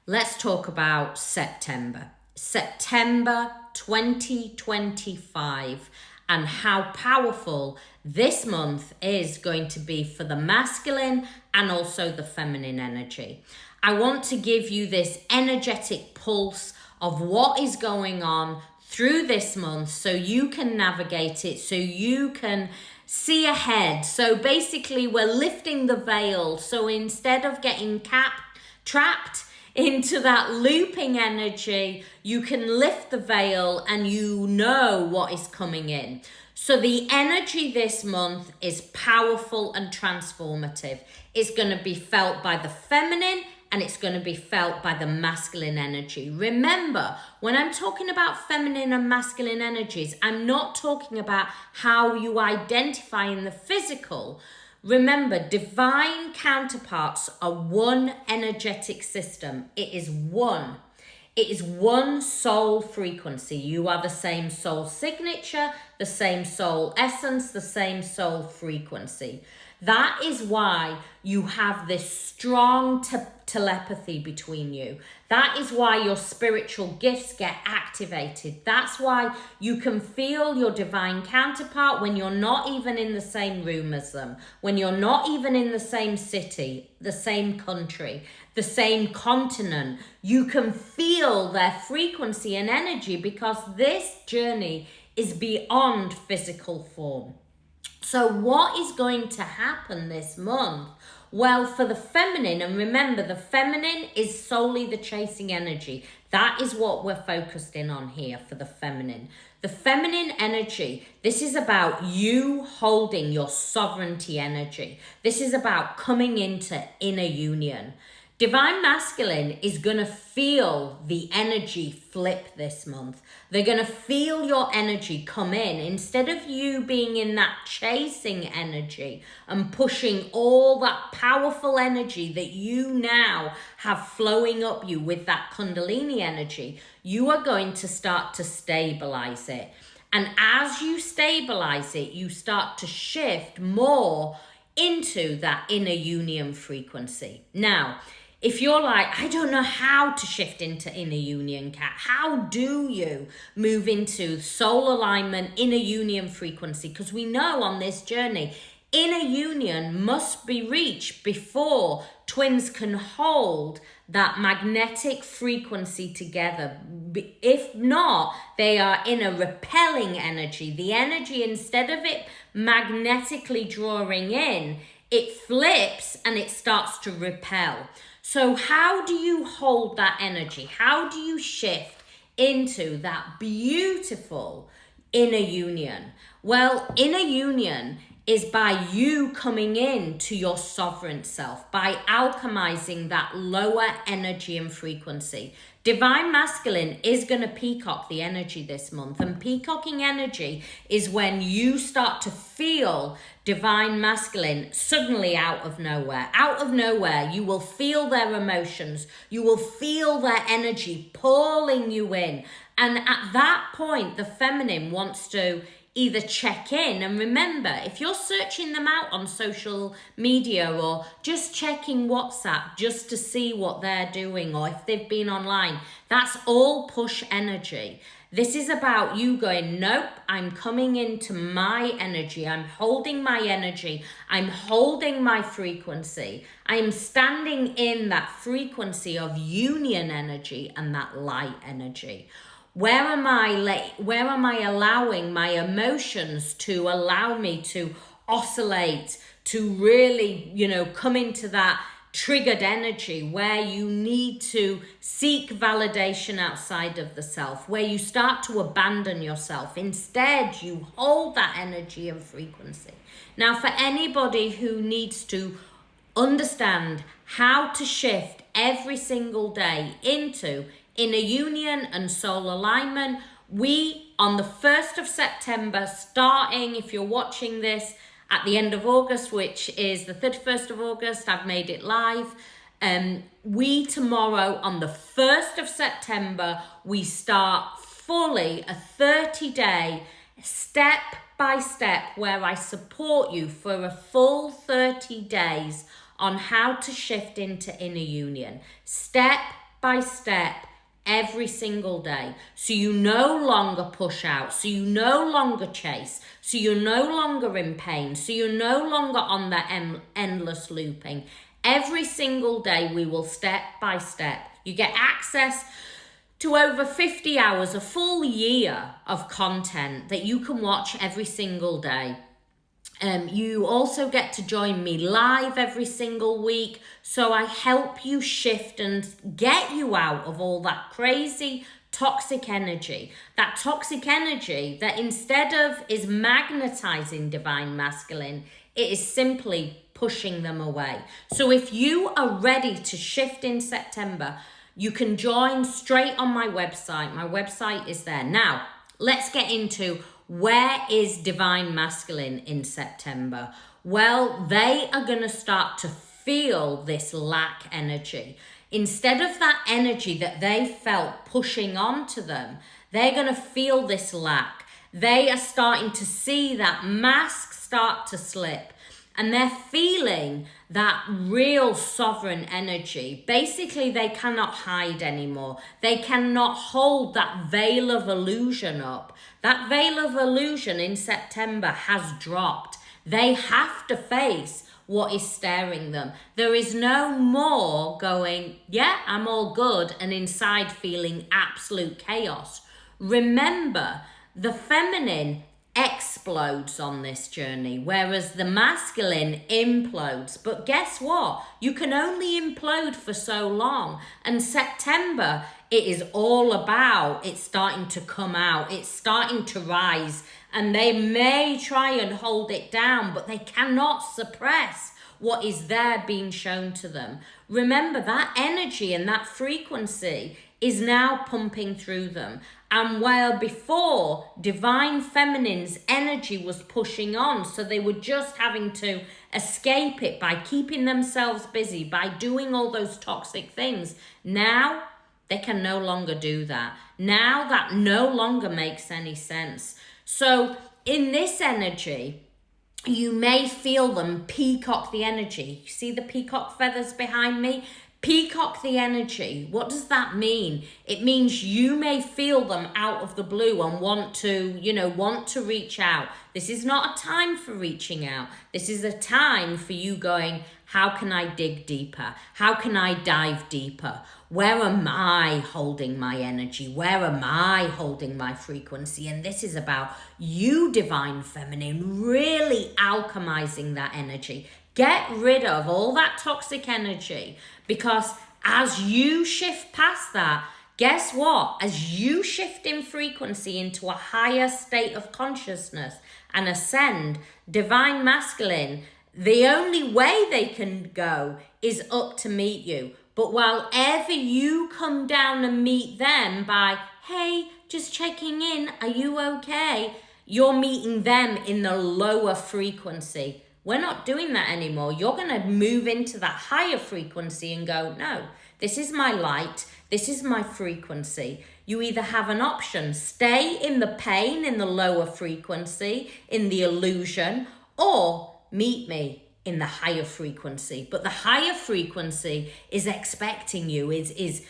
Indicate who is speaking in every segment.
Speaker 1: Let's talk about September. September 2025 and how powerful this month is going to be for the masculine and also the feminine energy. I want to give you this energetic pulse of what is going on through this month so you can navigate it, so you can see ahead. So basically we're lifting the veil. So instead of getting trapped into that looping energy, you can lift the veil and you know what is coming in. So the energy this month is powerful and transformative. It's going to be felt by the feminine and it's going to be felt by the masculine energy. Remember, when I'm talking about feminine and masculine energies, I'm not talking about how you identify in the physical. Remember, divine counterparts are one energetic system. It is one. It is one soul frequency. You are the same soul signature, the same soul essence, the same soul frequency. That is why you have this strong telepathy between you. That is why your spiritual gifts get activated. That's why you can feel your divine counterpart when you're not even in the same room as them, when you're not even in the same city, the same country, the same continent. You can feel their frequency and energy because this journey is beyond physical form. So what is going to happen this month? Well, for the feminine, and remember, the feminine is solely the chasing energy. That is what we're focused in on here for the feminine. The feminine energy, this is about you holding your sovereignty energy. This is about coming into inner union. Divine masculine is going to feel the energy flip this month. They're going to feel your energy come in. Instead of you being in that chasing energy and pushing all that powerful energy that you now have flowing up you with that Kundalini energy, you are going to start to stabilize it. And as you stabilize it, you start to shift more into that inner union frequency. Now, if you're like, I don't know how to shift into inner union, Kat, how do you move into soul alignment, inner union frequency? Because we know on this journey, inner union must be reached before twins can hold that magnetic frequency together. If not, they are in a repelling energy. The energy, instead of it magnetically drawing in, it flips and it starts to repel. So how do you hold that energy? How do you shift into that beautiful inner union? Well, inner union is by you coming in to your sovereign self, by alchemizing that lower energy and frequency. Divine masculine is going to peacock the energy this month, and peacocking energy is when you start to feel divine masculine suddenly out of nowhere. Out of nowhere, you will feel their emotions. You will feel their energy pulling you in. And at that point, the feminine wants to either check in, and remember, if you're searching them out on social media or just checking WhatsApp just to see what they're doing or if they've been online, that's all push energy. This is about you going, nope, I'm coming into my energy. I'm holding my energy. I'm holding my frequency. I am standing in that frequency of union energy and that light energy. Where am I allowing my emotions to allow me to oscillate, to really, come into that triggered energy where you need to seek validation outside of the self, where you start to abandon yourself. Instead, you hold that energy and frequency. Now, for anybody who needs to understand how to shift every single day into inner union and soul alignment, we, on the 1st of September, starting, if you're watching this, at the end of August, which is the 31st of August, I've made it live. We tomorrow, on the 1st of September, we start fully a 30-day step by step where I support you for a full 30 days on how to shift into inner union. Step by step every single day. So you no longer push out, so you no longer chase, so you're no longer in pain, so you're no longer on that endless looping. Every single day we will step by step. You get access to over 50 hours, a full year of content that you can watch every single day. You also get to join me live every single week. So I help you shift and get you out of all that crazy toxic energy. That toxic energy that instead of is magnetizing divine masculine, it is simply pushing them away. So if you are ready to shift in September, you can join straight on my website. My website is there. Now, let's get into where is divine masculine in September. Well, they are going to start to feel this lack energy. Instead of that energy that they felt pushing onto them, they're going to feel this lack. They are starting to see that mask start to slip. And they're feeling that real sovereign energy. Basically, they cannot hide anymore. They cannot hold that veil of illusion up. That veil of illusion in September has dropped. They have to face what is staring them. There is no more going, yeah, I'm all good, and inside feeling absolute chaos. Remember, the feminine explodes on this journey, whereas the masculine implodes. But guess what? You can only implode for so long. And September, it is all about it's starting to come out, it's starting to rise, and they may try and hold it down, but they cannot suppress what is there being shown to them. Remember, that energy and that frequency is now pumping through them. And while before, divine feminine's energy was pushing on, so they were just having to escape it by keeping themselves busy, by doing all those toxic things, now they can no longer do that. Now that no longer makes any sense. So in this energy, you may feel them peacock the energy. You see the peacock feathers behind me? Peacock the energy. What does that mean? It means you may feel them out of the blue and want to reach out. This is not a time for reaching out. This is a time for you going, how can I dig deeper? How can I dive deeper? Where am I holding my energy? Where am I holding my frequency? And this is about you, divine feminine, really alchemizing that energy. Get rid of all that toxic energy, because as you shift past that, guess what? As you shift in frequency into a higher state of consciousness and ascend, divine masculine, the only way they can go is up to meet you. But while ever you come down and meet them by, hey, just checking in, are you okay? You're meeting them in the lower frequency. We're not doing that anymore. You're going to move into that higher frequency and go, no, this is my light. This is my frequency. You either have an option, stay in the pain, in the lower frequency, in the illusion, or meet me in the higher frequency. But the higher frequency is expecting you, is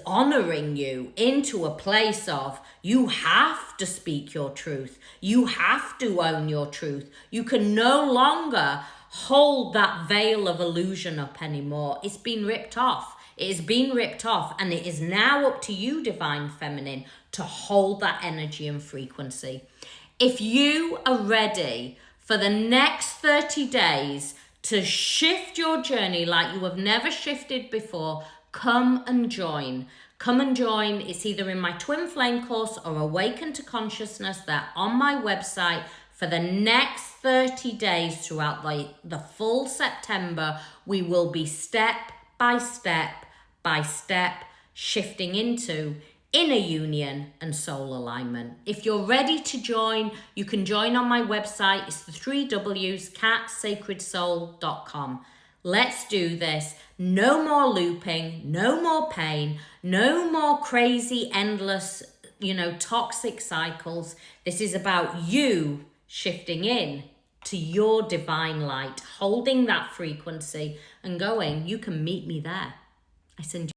Speaker 1: honoring you into a place of you have to speak your truth. You have to own your truth. You can no longer hold that veil of illusion up anymore. It's been ripped off. It has been ripped off, and it is now up to you, divine feminine, to hold that energy and frequency. If you are ready for the next 30 days to shift your journey like you have never shifted before, come and join. Come and join. It's either in my Twin Flame course or Awaken to Consciousness. They're on my website. For the next 30 days throughout the full September, we will be step by step shifting into inner union and soul alignment. If you're ready to join, you can join on my website. It's the 3 W's, catsacredsoul.com. Let's do this. No more looping, no more pain, no more crazy, endless, toxic cycles. This is about you shifting in to your divine light, holding that frequency and going, you can meet me there. I send you